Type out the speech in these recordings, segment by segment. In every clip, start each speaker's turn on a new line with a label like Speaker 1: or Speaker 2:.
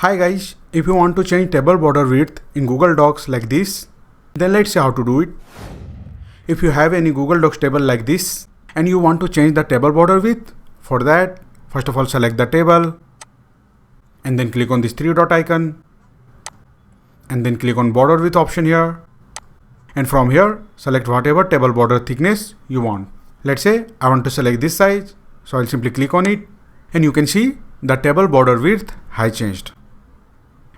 Speaker 1: Hi guys, if you want to change table border width in Google Docs like this, then let's see how to do it. If you have any Google Docs table like this and you want to change the table border width, for that, first of all select the table and then click on this three dot icon and then click on border width option here. And from here, select whatever table border thickness you want. Let's say I want to select this size, so I'll simply click on it and you can see the table border width has changed.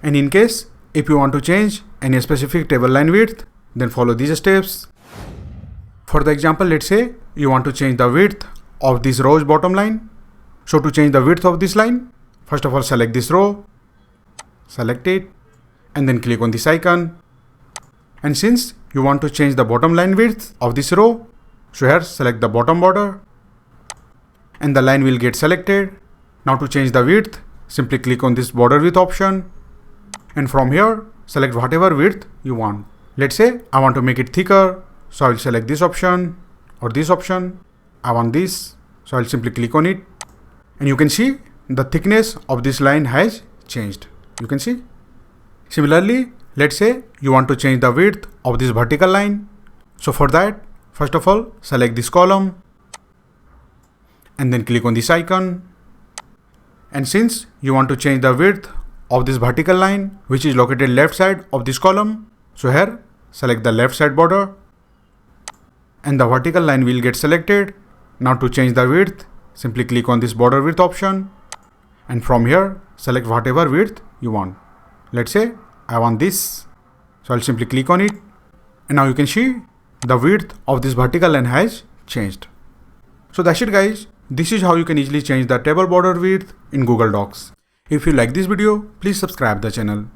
Speaker 1: And in case if you want to change any specific table line width, then follow these steps. For the example, let's say you want to change the width of this row's bottom line. So to change the width of this line, first of all select this row, select it and then click on this icon. And since you want to change the bottom line width of this row, so here select the bottom border and the line will get selected. Now to change the width, simply click on this border width option. And from here, select whatever width you want. Let's say I want to make it thicker, so I will select this option or this option. I want this, so I'll simply click on it. And you can see the thickness of this line has changed. You can see. Similarly, let's say you want to change the width of this vertical line. So for that, first of all, select this column and then click on this icon. And since you want to change the width of this vertical line, which is located left side of this column, so here select the left side border and the vertical line will get selected. Now to change the width, simply click on this border width option and from here select whatever width you want. Let's say I want this, so I'll simply click on it and now you can see the width of this vertical line has changed. So that's it guys. This is how you can easily change the table border width in Google Docs. If you like this video, please subscribe the channel.